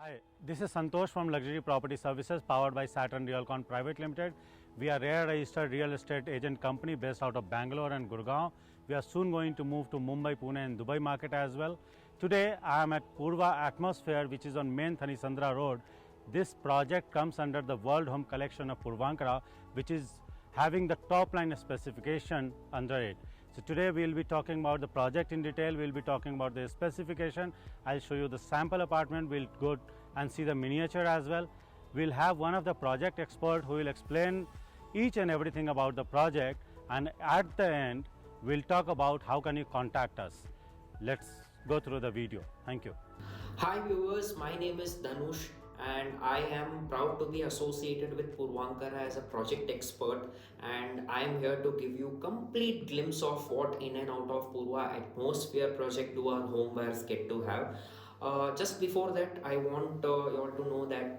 Hi, this is Santosh from Luxury Property Services powered by Saturn Realcon Private Limited. We are a registered real estate agent company based out of Bangalore and Gurgaon. We are soon going to move to Mumbai, Pune and Dubai market as well. Today I am at Purva Atmosphere, which is on main Thanisandra Road. This project comes under the World Home Collection of Puravankara, which is having the top line specification under it. So today we will be talking about the project in detail, we will be talking about the specification, I will show you the sample apartment, we will go and see the miniature as well. We will have one of the project expert who will explain each and everything about the project, and at the end we will talk about how can you contact us. Let's go through the video. Thank you. Hi viewers, my name is Dhanush and I am proud to be associated with Puravankara as a project expert, and I am here to give you complete glimpse of what in and out of Purva Atmosphere project do our home buyers get to have. Just before that, I want you all to know that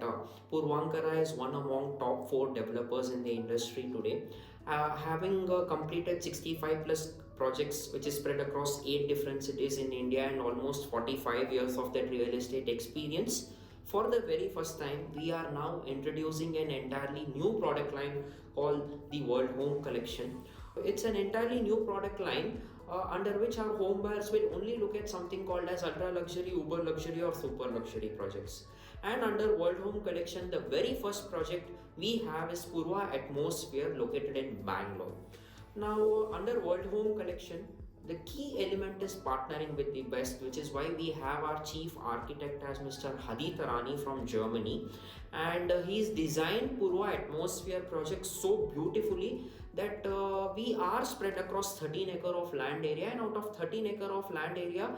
Puravankara is one among top 4 developers in the industry today, having completed 65 plus projects which is spread across 8 different cities in India and almost 45 years of that real estate experience. For the very first time, we are now introducing an entirely new product line called the World Home Collection. It's an entirely new product line under which our home buyers will only look at something called as ultra luxury, uber luxury or super luxury projects. And under World Home Collection, the very first project we have is Purva Atmosphere located in Bangalore. Now under World Home Collection, the key element is partnering with the best, which is why we have our chief architect as Mr. Hadi Tarani from Germany, and he's designed Purva Atmosphere project so beautifully that we are spread across 13 acre of land area, and out of 13 acre of land area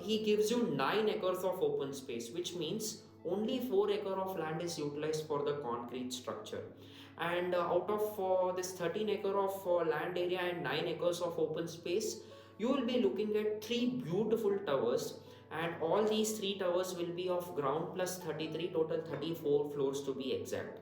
he gives you 9 acres of open space, which means only 4 acre of land is utilized for the concrete structure. And out of this 13 acre of land area and 9 acres of open space, you will be looking at 3 beautiful towers, and all these 3 towers will be of ground plus 33, total 34 floors to be exact.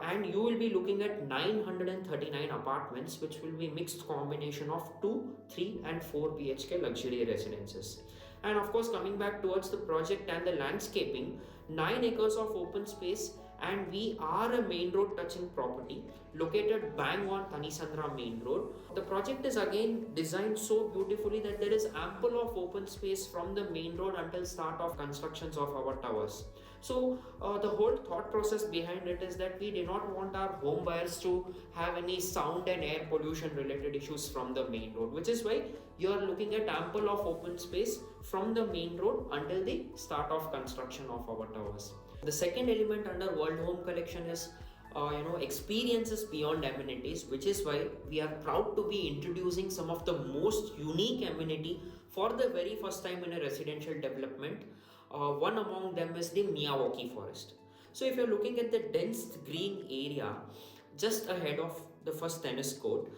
And you will be looking at 939 apartments, which will be mixed combination of 2, 3 and 4 BHK luxury residences. And of course, coming back towards the project and the landscaping, 9 acres of open space, and we are a main road touching property located bang on Thanisandra main road. The project is again designed so beautifully that there is ample of open space from the main road until start of constructions of our towers. So the whole thought process behind it is that we do not want our home buyers to have any sound and air pollution related issues from the main road, which is why you are looking at ample of open space from the main road until the start of construction of our towers. The second element under World Home Collection is experiences beyond amenities, which is why we are proud to be introducing some of the most unique amenity for the very first time in a residential development. One among them is the Miyawaki forest. So if you're looking at the dense green area just ahead of the first tennis court,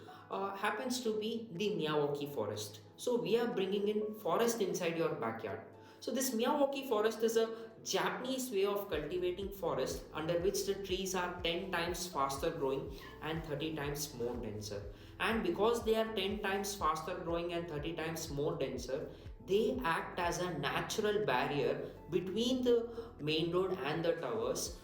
happens to be the Miyawaki forest. So we are bringing in forest inside your backyard. So this Miyawaki forest is a Japanese way of cultivating forest under which the trees are 10 times faster growing and 30 times more denser. And because they are 10 times faster growing and 30 times more denser, they act as a natural barrier between the main road and the towers,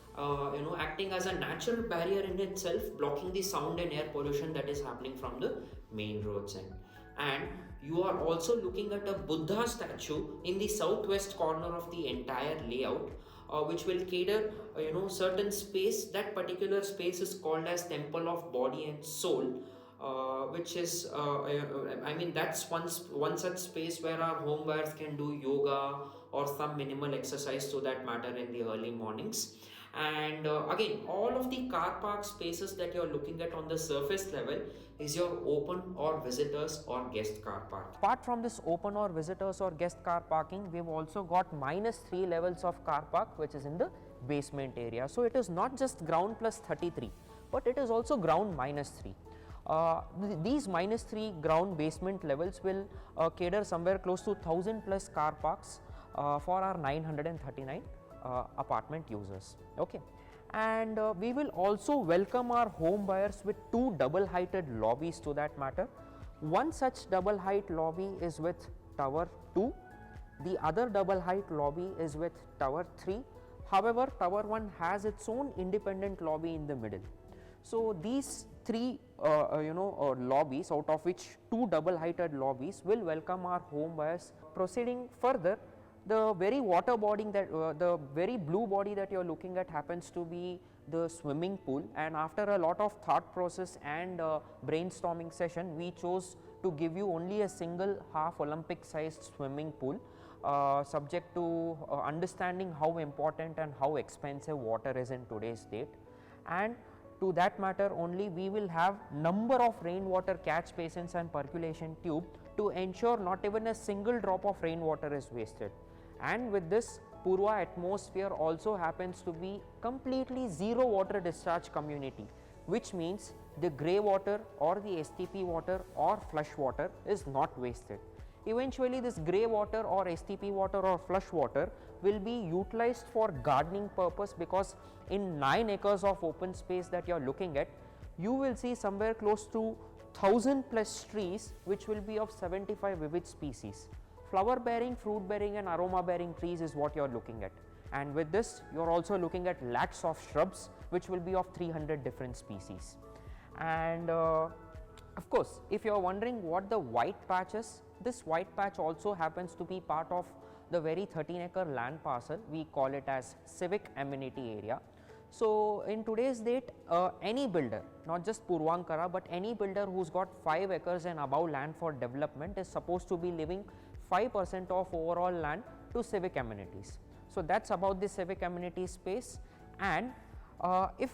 acting as a natural barrier in itself, blocking the sound and air pollution that is happening from the main roads end. And you are also looking at a Buddha statue in the southwest corner of the entire layout, which will cater certain space. That particular space is called as Temple of Body and Soul, which is that's one such space where our home buyers can do yoga or some minimal exercise to that matter in the early mornings. And again, all of the car park spaces that you're looking at on the surface level is your open or visitors or guest car park. Apart from this open or visitors or guest car parking, we've also got -3 levels of car park which is in the basement area. So it is not just ground plus 33, but it is also ground -3. These -3 ground basement levels will cater somewhere close to 1000 plus car parks for our 939 apartment users. Okay, and we will also welcome our home buyers with 2 double heighted lobbies to that matter. One such double height lobby is with tower 2, the other double height lobby is with tower 3, However, Tower 1 has its own independent lobby in the middle. So these three lobbies, out of which two double heighted lobbies, will welcome our home buyers. Proceeding further, the very water body that the very blue body that you are looking at happens to be the swimming pool, and after a lot of thought process and brainstorming session, we chose to give you only a single half Olympic sized swimming pool, subject to understanding how important and how expensive water is in today's date. And to that matter only, we will have number of rainwater catch basins and percolation tube to ensure not even a single drop of rainwater is wasted. And with this, Purva atmosphere also happens to be completely zero water discharge community, which means the grey water or the STP water or flush water is not wasted. Eventually this grey water or STP water or flush water will be utilized for gardening purpose, because in 9 acres of open space that you are looking at, you will see somewhere close to 1000 plus trees which will be of 75 vivid species. Flower bearing, fruit bearing and aroma bearing trees is what you are looking at, and with this you are also looking at lakhs of shrubs which will be of 300 different species. And of course, if you are wondering what the white patch is, this white patch also happens to be part of the very 13-acre land parcel. We call it as civic amenity area. So in today's date, any builder, not just Puravankara, but any builder who's got 5 acres and above land for development is supposed to be leaving 5% of overall land to civic amenities. So that's about the civic amenity space. And if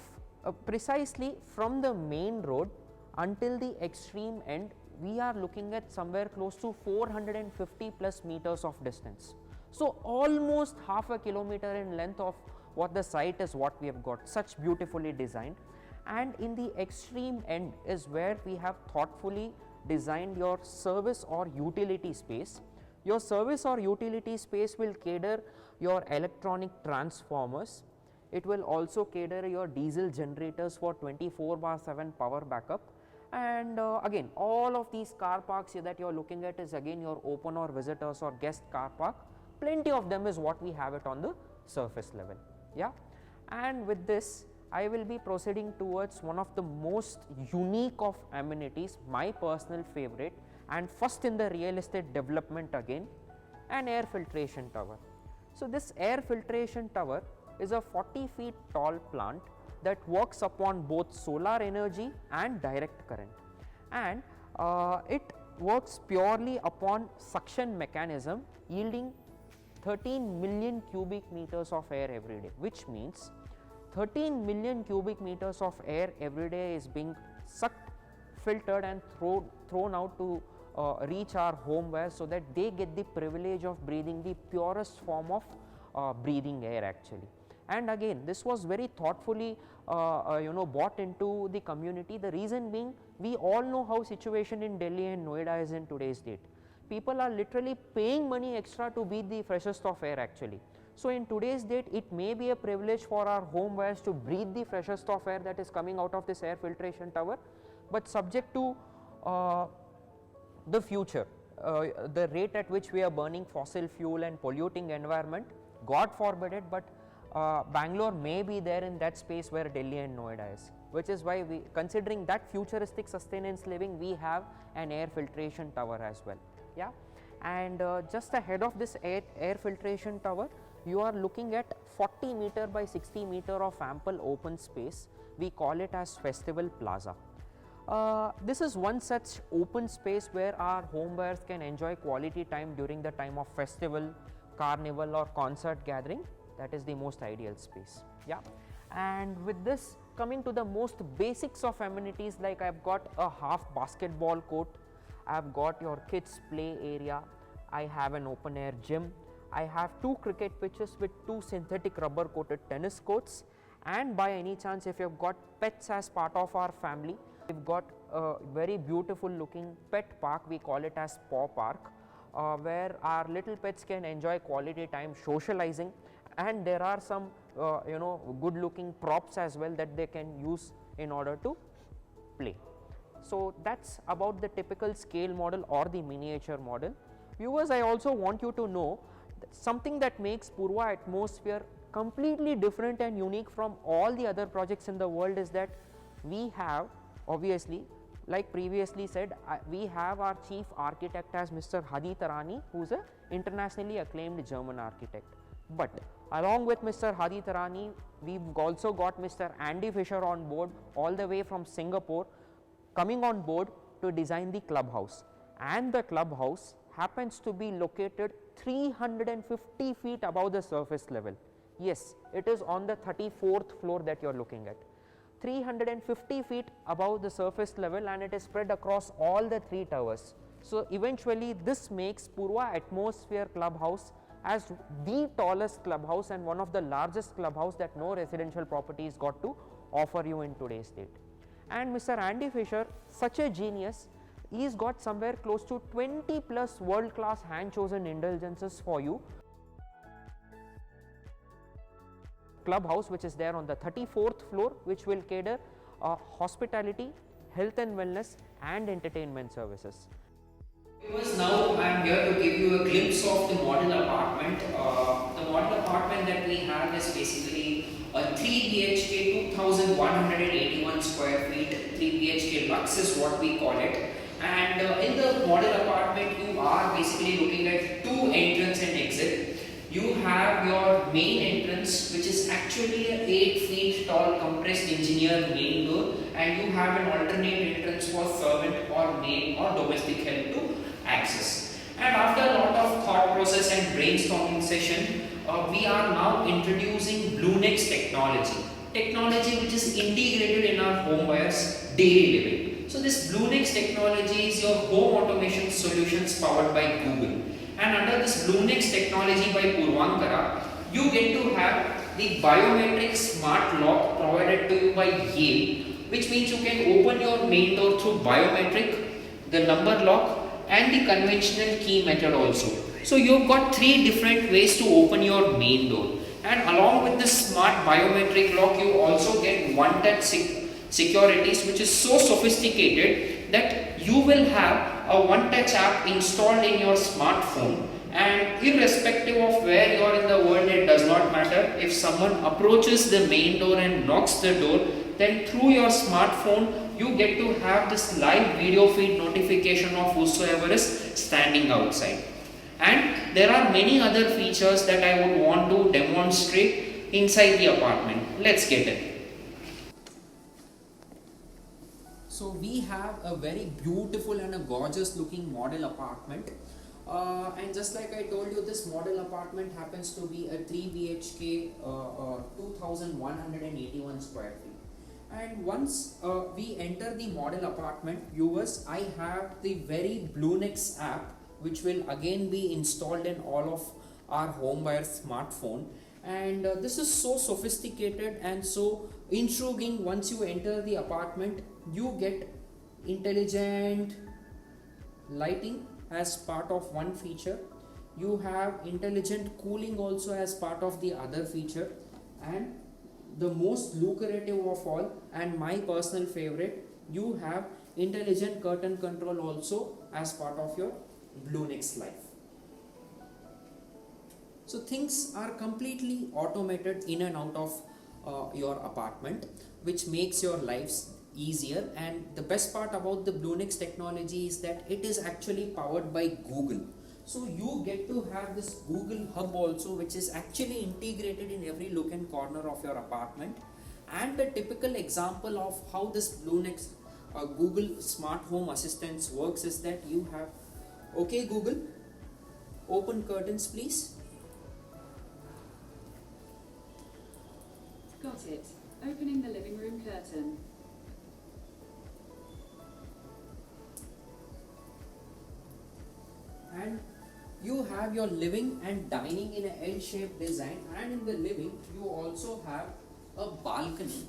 precisely from the main road until the extreme end, we are looking at somewhere close to 450 plus meters of distance. So almost half a kilometer in length of what the site is, what we have got, such beautifully designed. And in the extreme end is where we have thoughtfully designed your service or utility space. Your service or utility space will cater your electronic transformers. It will also cater your diesel generators for 24/7 power backup. And again, all of these car parks that you are looking at is again your open or visitors or guest car park. Plenty of them is what we have it on the surface level. Yeah, and with this, I will be proceeding towards one of the most unique of amenities, my personal favorite, and first in the real estate development again, an air filtration tower. So this air filtration tower is a 40 feet tall plant that works upon both solar energy and direct current, and it works purely upon suction mechanism, yielding 13 million cubic meters of air every day, which means 13 million cubic meters of air every day is being sucked, filtered and thrown out to reach our home wares, so that they get the privilege of breathing the purest form of breathing air actually. And again, this was very thoughtfully bought into the community. The reason being, we all know how situation in Delhi and Noida is in today's date. People are literally paying money extra to breathe the freshest of air actually. So in today's date, it may be a privilege for our home buyers to breathe the freshest of air that is coming out of this air filtration tower, but subject to the future, the rate at which we are burning fossil fuel and polluting environment, God forbid it, but Bangalore may be there in that space where Delhi and Noida is, which is why we, considering that futuristic sustenance living, we have an air filtration tower as well. Yeah, and just ahead of this air filtration tower, you are looking at 40 meter by 60 meter of ample open space. We call it as Festival Plaza. This is one such open space where our home buyers can enjoy quality time during the time of festival, carnival or concert gathering. That is the most ideal space. Yeah, and with this, coming to the most basics of amenities, like I have got a half basketball court, I have got your kids play area, I have an open air gym, I have 2 cricket pitches with 2 synthetic rubber coated tennis courts, and by any chance if you have got pets as part of our family, we have got a very beautiful looking pet park, we call it as Paw Park, where our little pets can enjoy quality time socializing, and there are some good looking props as well that they can use in order to play. So that's about the typical scale model or the miniature model. Viewers, I also want you to know that something that makes Purva atmosphere completely different and unique from all the other projects in the world is that we have, obviously, like previously said, we have our chief architect as Mr. Hadi Tarani, who is a internationally acclaimed German architect. But along with Mr. Hadi Tarani, we've also got Mr. Andy Fisher on board, all the way from Singapore, coming on board to design the clubhouse. And the clubhouse happens to be located 350 feet above the surface level. Yes, it is on the 34th floor that you are looking at. 350 feet above the surface level, and it is spread across all the 3 towers. So eventually this makes Purva Atmosphere Clubhouse as the tallest clubhouse and one of the largest clubhouse that no residential properties got to offer you in today's date. And Mr. Andy Fisher, such a genius, he's got somewhere close to 20 plus world class hand chosen indulgences for you. Clubhouse which is there on the 34th floor, which will cater hospitality, health and wellness and entertainment services. Viewers, now I am here to give you a glimpse of the model apartment. The model apartment that we have is basically a 3 BHK 2181 square feet, 3 BHK Lux is what we call it. And in the model apartment you are basically looking at 2 entrance and exit. You have your main entrance, which is actually an 8 feet tall compressed engineered main door, and you have an alternate entrance for servant or maid or domestic help to access. And after a lot of thought process and brainstorming session, we are now introducing BlueNext technology which is integrated in our home buyers daily living. So this BlueNext technology is your home automation solutions powered by Google. And under this BlueNext technology by Purvankara, you get to have the biometric smart lock provided to you by Yale, which means you can open your main door through biometric, the number lock and the conventional key method also. So you've got 3 different ways to open your main door. And along with this smart biometric lock, you also get one-touch securities, which is so sophisticated that you will have a one-touch app installed in your smartphone, and irrespective of where you are in the world, it does not matter. If someone approaches the main door and knocks the door, then through your smartphone you get to have this live video feed notification of whosoever is standing outside. And there are many other features that I would want to demonstrate inside the apartment. Let's get it. So we have a very beautiful and a gorgeous looking model apartment, and just like I told you, this model apartment happens to be a 3 BHK 2181 square feet. And once we enter the model apartment, viewers, I have the very BlueNext app, which will again be installed in all of our home buyer smartphone. And this is so sophisticated and so intriguing. Once you enter the apartment, you get intelligent lighting as part of one feature. You have intelligent cooling also as part of the other feature, and the most lucrative of all and my personal favorite, you have intelligent curtain control also as part of your BlueNext life. So things are completely automated in and out of your apartment, which makes your lives easier. And the best part about the BlueNext technology is that it is actually powered by Google. So you get to have this Google Hub also, which is actually integrated in every nook and corner of your apartment. And the typical example of how this BlueNext Google Smart Home Assistants works is that you have, okay Google, open curtains please. Got it. Opening the living room curtain. And you have your living and dining in a L-shaped design, and in the living you also have a balcony.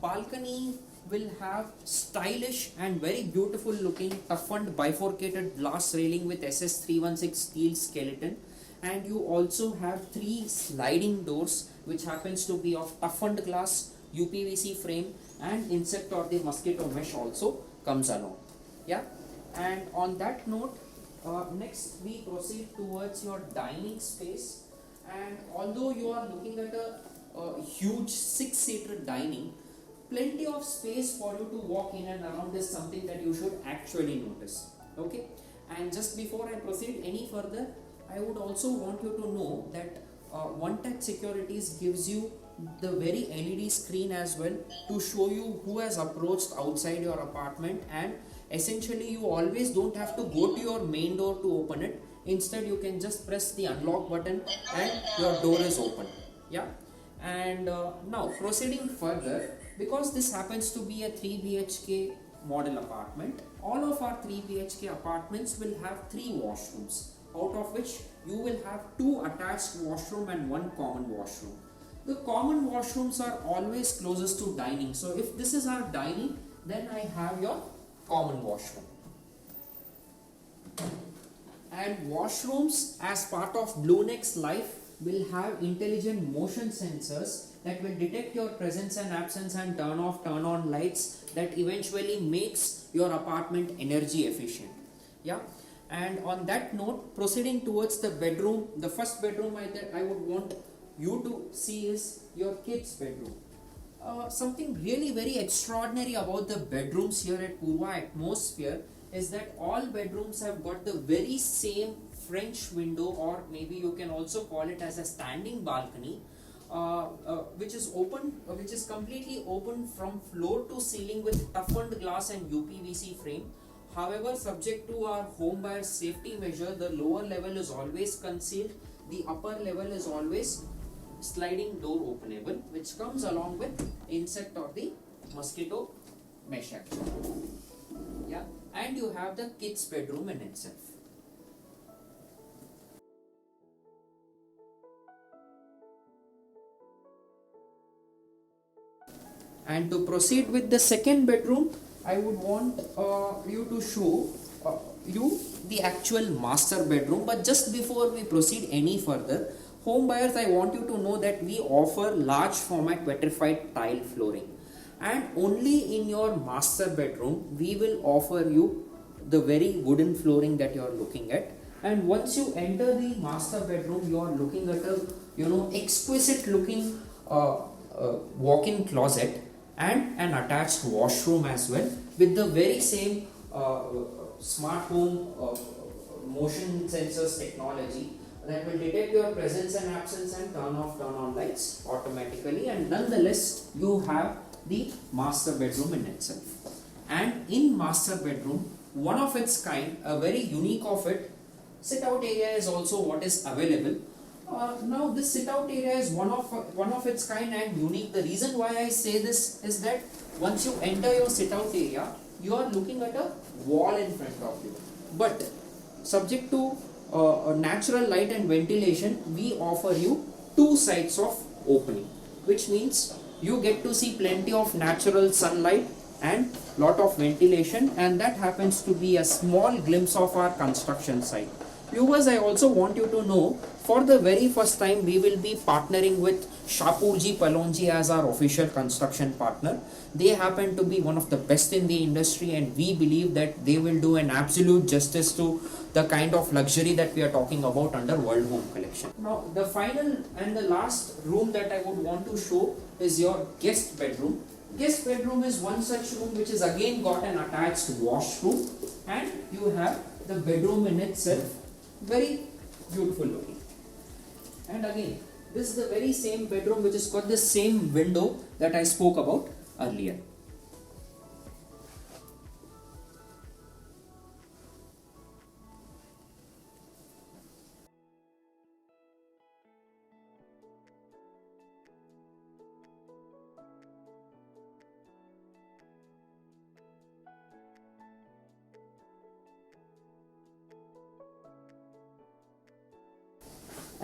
Balcony will have stylish and very beautiful looking toughened bifurcated glass railing with SS316 steel skeleton, and you also have 3 sliding doors which happens to be of toughened glass, UPVC frame, and insect or the mosquito mesh also comes along. Yeah, and on that note, next we proceed towards your dining space, and although you are looking at a huge 6-seater dining, plenty of space for you to walk in and around is something that you should actually notice. Okay, and just before I proceed any further, I would also want you to know that One Touch Securities gives you the very LED screen as well to show you who has approached outside your apartment, and essentially you always don't have to go to your main door to open it. Instead you can just press the unlock button and your door is open. Yeah, and now proceeding further, because this happens to be a 3 BHK model apartment, all of our 3 BHK apartments will have 3 washrooms, out of which you will have 2 attached washroom and 1 common washroom. The common washrooms are always closest to dining, so if this is our dining, then I have your common washroom. And washrooms, as part of BlueNext Life, will have intelligent motion sensors that will detect your presence and absence and turn off, turn on lights that eventually makes your apartment energy efficient. Yeah, and on that note, proceeding towards the bedroom, the first bedroom I would want you to see is your kids' bedroom. Something really very extraordinary about the bedrooms here at Purva Atmosphere is that all bedrooms have got the very same French window, or maybe you can also call it as a standing balcony, which is open, which is completely open from floor to ceiling with toughened glass and UPVC frame. However, subject to our home buyer's safety measure, the lower level is always concealed, the upper level is always sliding door openable, which comes along with insect or the mosquito mesh actually. Yeah, and you have the kids' bedroom in itself. And to proceed with the second bedroom, I would want you to show you the actual master bedroom. But just before we proceed any further, home buyers, I want you to know that we offer large format vitrified tile flooring, and only in your master bedroom we will offer you the very wooden flooring that you are looking at. And once you enter the master bedroom, you are looking at a exquisite looking walk-in closet and an attached washroom as well, with the very same smart home motion sensors technology that will detect your presence and absence and turn off, turn on lights automatically. And nonetheless, you have the master bedroom in itself. And in master bedroom, one of its kind, a very unique of it, sit out area is also what is available. Now this sit out area is one of its kind and unique. The reason why I say this is that once you enter your sit out area, you are looking at a wall in front of you. But subject to natural light and ventilation, we offer you 2 sides of opening, which means you get to see plenty of natural sunlight and lot of ventilation, and that happens to be a small glimpse of our construction site. Viewers, I also want you to know, for the very first time we will be partnering with Shapurji Palonji as our official construction partner. They happen to be one of the best in the industry, and we believe that they will do an absolute justice to the kind of luxury that we are talking about under World Home Collection. Now the final and the last room that I would want to show is your guest bedroom. Guest bedroom is one such room which is again got an attached washroom, and you have the bedroom in itself, very beautiful looking. And again, this is the very same bedroom which has got the same window that I spoke about earlier.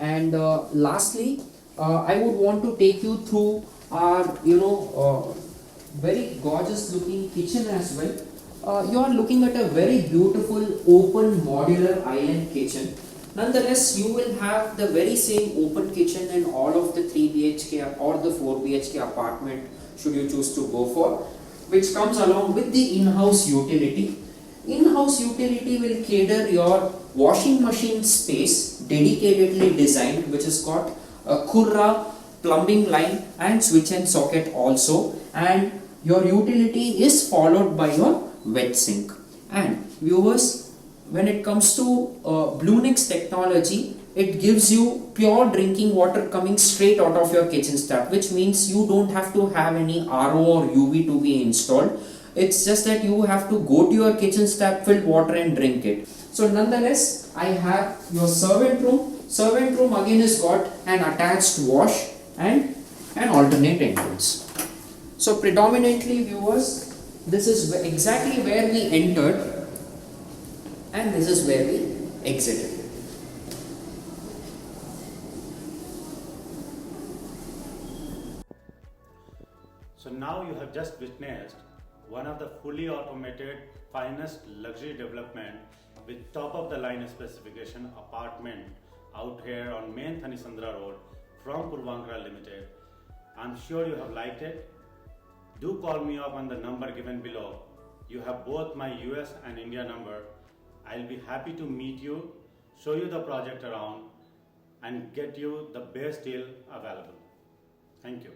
And lastly, I would want to take you through our very gorgeous looking kitchen as well. You are looking at a very beautiful open modular island kitchen. Nonetheless, you will have the very same open kitchen in all of the 3 BHK or the 4 BHK apartment should you choose to go for, which comes along with the in-house utility. In-house utility will cater your washing machine space, dedicatedly designed, which has got a Kurra plumbing line and switch and socket also, and your utility is followed by your wet sink. And viewers, when it comes to Bluenix technology, it gives you pure drinking water coming straight out of your kitchen tap, which means you don't have to have any RO or UV to be installed. It's just that you have to go to your kitchen tap, fill water and drink it. So nonetheless, I have your servant room. Servant room again has got an attached wash and an alternate entrance. So predominantly viewers, this is exactly where we entered and this is where we exited. So now you have just witnessed one of the fully automated finest luxury development with top of the line specification apartment out here on main Thanisandra Road from Puravankara Limited. I'm sure you have liked it. Do call me up on the number given below. You have both my US and India number. I'll be happy to meet you, show you the project around and get you the best deal available. Thank you.